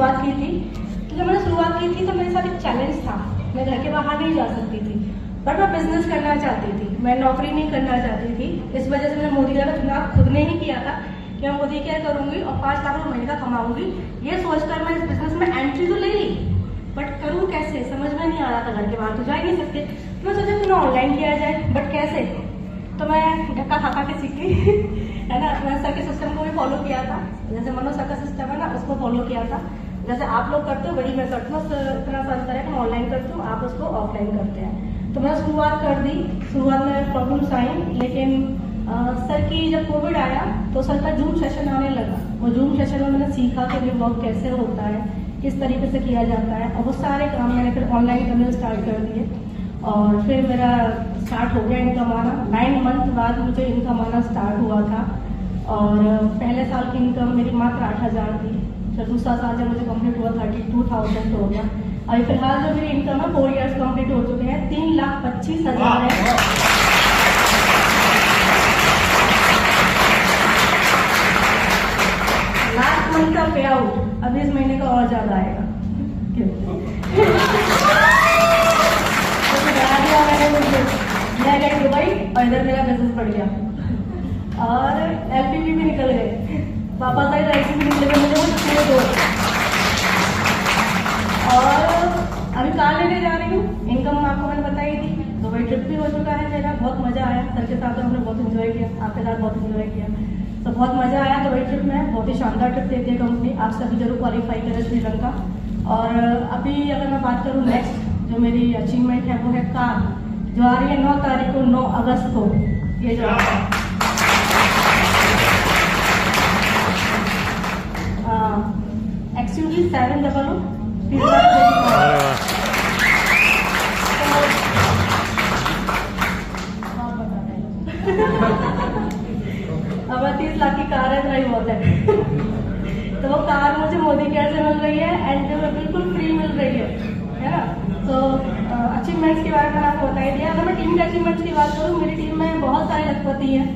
शुरुआत की थी। तो जब मैंने शुरुआत की थी तो मेरे साथ एक चैलेंज था, मैं घर के बाहर नहीं जा सकती थी, बट मैं बिजनेस करना चाहती थी, मैं नौकरी नहीं करना चाहती थी। इस वजह से मैंने मोदी का चुनाव खुद ने ही किया था कि मैं मोदी क्या करूँगी और 5 लाख रुपये महीने का कमाऊंगी। ये सोचकर मैं इस बिजनेस में एंट्री तो ले ली, बट करूँ कैसे समझ में नहीं आ रहा था, घर के बाहर तो जा ही नहीं सकते। तो मैं सोचा क्यों ना ऑनलाइन किया जाए, बट कैसे। तो मैं धक्का खा के सीखी है ना। मैं सर के सिस्टम को भी फॉलो किया था, जैसे मनो सर का सिस्टम है ना, उसको फॉलो किया था। जैसे आप लोग करते हो वही मैं करती हूँ, इतना सा अंतर है कि मैं ऑनलाइन करती हूँ, आप उसको ऑफलाइन करते हैं। तो मैंने शुरुआत कर दी। शुरुआत में प्रॉब्लम्स आई, लेकिन सर की जब कोविड आया तो सर का जूम सेशन आने लगा। वो जूम सेशन में मैंने सीखा कि भी वर्क कैसे होता है, किस तरीके से किया जाता है, और वो सारे काम मैंने फिर ऑनलाइन करने स्टार्ट कर दिए। और फिर मेरा स्टार्ट हो गया इनकम आना। 9 मंथ बाद मुझे इनकम आना स्टार्ट हुआ था, और पहले साल की इनकम मेरी मात्र 8,000 थी। जब दूसरा साल जब मुझे कंप्लीट हुआ 32,000 हो गया। अभी फिलहाल जो मेरी इनकम है 4 इयर्स कंप्लीट हो चुके हैं, 3,25,000 है। लास्ट मंथ का पे आउट अभी इस महीने का और ज्यादा आएगा। मैं गई दुबई और इधर मेरा बिजनेस बढ़ गया, और एलपीपी भी निकल गए, पापा साइड एलपीपी भी निकल गए, मुझे वो छुट्टी दो। और अभी कार लेने जा रही हूँ, इनकम आपको मैंने बताई थी। दुबई ट्रिप भी हो चुका है मेरा, बहुत मजा आया सर के साथ, हमने बहुत एंजॉय किया, आपके साथ बहुत एंजॉय किया, तो बहुत मजा आया। दुबई ट्रिप में बहुत ही शानदार ट्रिप देती है कंपनी, आप सभी जरूर क्वालिफाई करें श्रीलंका। और अभी अगर मैं बात करूँ नेक्स्ट जो मेरी अचीवमेंट है वो है कार, जो आ रही है 9 तारीख को, 9 अगस्त को। ये जो XUV 700 अब 30 लाख की कार है, नहीं बहुत है। तो वो कार मुझे मोदी केयर से मिल रही है, एंड जो बिल्कुल फ्री मिल रही है ना। तो अचीवमेंट्स के बारे में आपको बता ही दिया। अगर मैं टीम के अचीवमेंट्स की बात करूँ, मेरी टीम में बहुत सारे लखपति हैं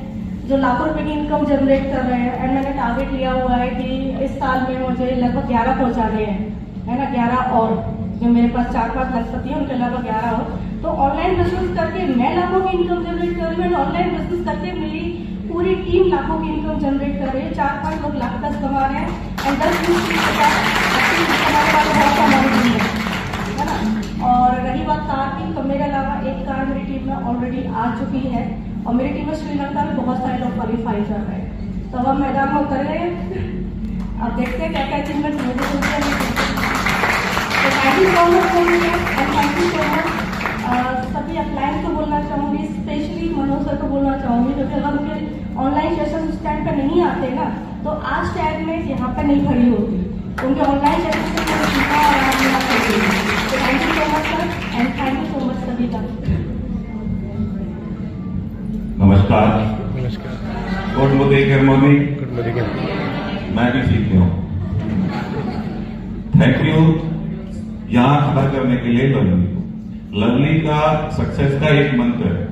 जो लाखों रुपए की इनकम जनरेट कर रहे हैं, एंड मैंने टारगेट लिया हुआ है कि इस साल में मुझे लगभग 11 पहुंचाने हैं, है ना। 11 और जो मेरे पास 4-5 लखपति हैं उनके अलावा 11 और। तो ऑनलाइन बिजनेस करके मैं लाखों की इनकम जनरेट कर रही हूँ, ऑनलाइन बिजनेस करके मेरी पूरी टीम लाखों की इनकम जनरेट कर रही है। 4-5 लोग लाख तक कमा रहे हैं, एंड 10-20 कमाने वाले बहुत कमाने है ना। और रही बात कार की, तो मेरे अलावा एक कार मेरी टीम में ऑलरेडी आ चुकी है, और मेरी टीम में श्रीलंका में बहुत सारे लोग क्वालिफाई कर रहे हैं। तो अब हम मैदान में उतर रहे हैं, अब देखते हैं क्या क्या अचीवमेंट मुझे मिलते हैं। तो thank you so much and thank you so much सभी अपलाइन को बोलना चाहूँगी, स्पेशली मनोज सर को बोलना चाहूँगी, क्योंकि अगर उनके ऑनलाइन सेशन उस टाइम पर नहीं आते ना, तो आज टाइम में यहाँ पर नहीं खड़ी होती। उनके ऑनलाइन सेशन से मैंने सीखा और आज यहाँ खड़ी हुई। तो thank you so much sir, and thank you so much सभी का। नमस्कार। Good morning. मैं भी सीख हूँ। थैंक यू यहाँ खड़ा करने के लिए लवली का सक्सेस का एक मंत्र है,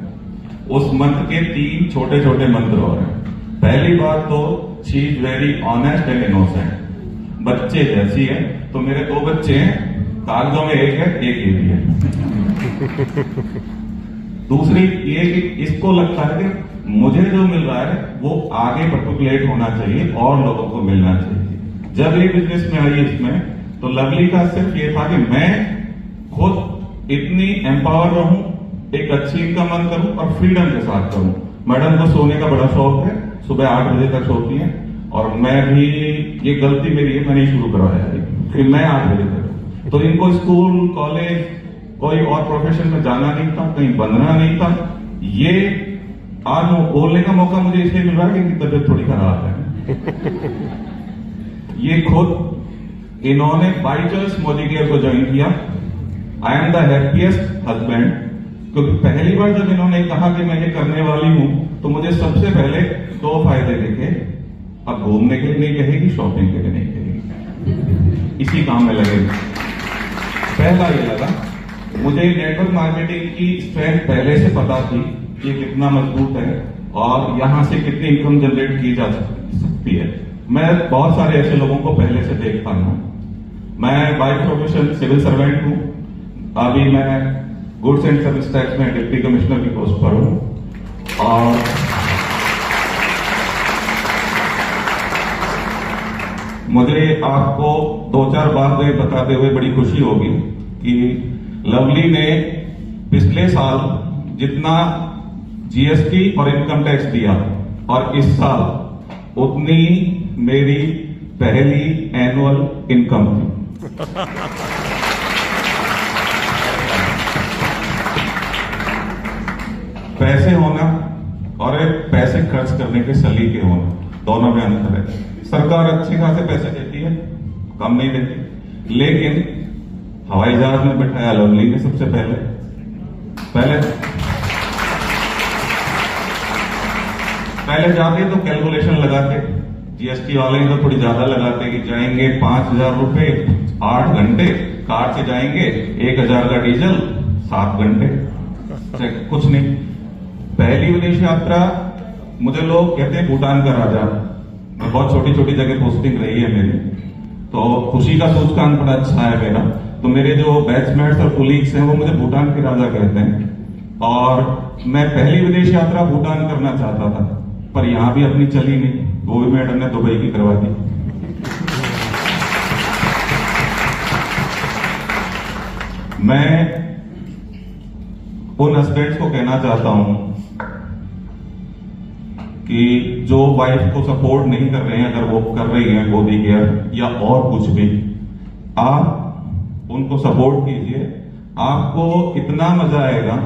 उस मंत्र के 3 छोटे छोटे मंत्र और हैं। पहली बात तो she is very honest and innocent, बच्चे जैसी है। तो मेरे 2 बच्चे हैं, कागजों में एक है, एक ये भी है। दूसरी ये कि इसको लगता है कि मुझे जो मिल रहा है वो आगे पर्टिकुलेट होना चाहिए और लोगों को मिलना चाहिए। जब ये बिजनेस में आई इसमें, तो लवली का सिर्फ ये था कि मैं खुद इतनी एम्पावर रहूं, एक अच्छी इनकम अर्न करूं और फ्रीडम के साथ करूं। मैडम को सोने का बड़ा शौक है, सुबह 8 बजे तक सोती हैं, और मैं भी, ये गलती मेरी है, मैंने शुरू करवाया है कि मैं 8 बजे तक। तो इनको स्कूल, कॉलेज, कोई और प्रोफेशन में जाना नहीं था, कहीं बंधना नहीं था। ये आज बोलने का मौका मुझे इसलिए मिल रहा है कि तबीयत थोड़ी खराब है। ये खुद इन्होंने बाई चॉइस मोदी केयर को ज्वाइन किया। I am the happiest husband, क्योंकि पहली बार जब इन्होंने कहा कि मैं ये करने वाली हूं, तो मुझे सबसे पहले 2 फायदे दिखे। अब घूमने के लिए नहीं कहेगी, शॉपिंग के लिए नहीं कहेगी, इसी काम में लगेगी। पहला ये लगा, मुझे नेटवर्क मार्केटिंग की स्ट्रेंथ पहले से पता थी कि कितना मजबूत है और यहां से कितनी इनकम जनरेट की जा सकती है। मैं बहुत सारे ऐसे लोगों को पहले से देखता हूं। मैं बाय प्रोफेशन सिविल सर्वेंट हूं। अभी मैं गुड्स एंड सर्विस टैक्स में डिप्टी कमिश्नर की पोस्ट पर हूं। और मुझे आपको 2-4 बातें बताते हुए बड़ी खुशी होगी कि लवली ने पिछले साल जितना जीएसटी और इनकम टैक्स दिया और इस साल उतनी मेरी पहली एनुअल इनकम थी। पैसे होना और पैसे खर्च करने के सलीके होना, दोनों में अंतर है। सरकार अच्छे खासे पैसे देती है, कम नहीं देती, लेकिन हवाई जहाज में बैठाया लवली ने सबसे पहले जाते तो कैलकुलेशन लगाते, जीएसटी वाले तो थोड़ी ज्यादा लगाते कि जाएंगे 5,000 रुपए 8 घंटे, कार से जाएंगे 1,000 का डीजल 7 घंटे, कुछ नहीं। पहली विदेश यात्रा मुझे लोग कहते हैं भूटान का राजा। मैं बहुत छोटी छोटी जगह पोस्टिंग रही है मेरी, तो खुशी का सूचकांक बड़ा अच्छा है मेरा। तो मेरे जो बैचमेट्स और कुलीग्स हैं वो मुझे भूटान के राजा कहते हैं। और मैं पहली विदेश यात्रा भूटान करना चाहता था, पर यहां भी अपनी चली नहीं, वो भी मैडम ने दुबई की करवा दी। मैं उन हस्बैंड्स को कहना चाहता हूं कि जो वाइफ को सपोर्ट नहीं कर रहे हैं, अगर वो कर रही हैं गोदी केयर या और कुछ भी, आप उनको सपोर्ट कीजिए। आपको इतना मजा आएगा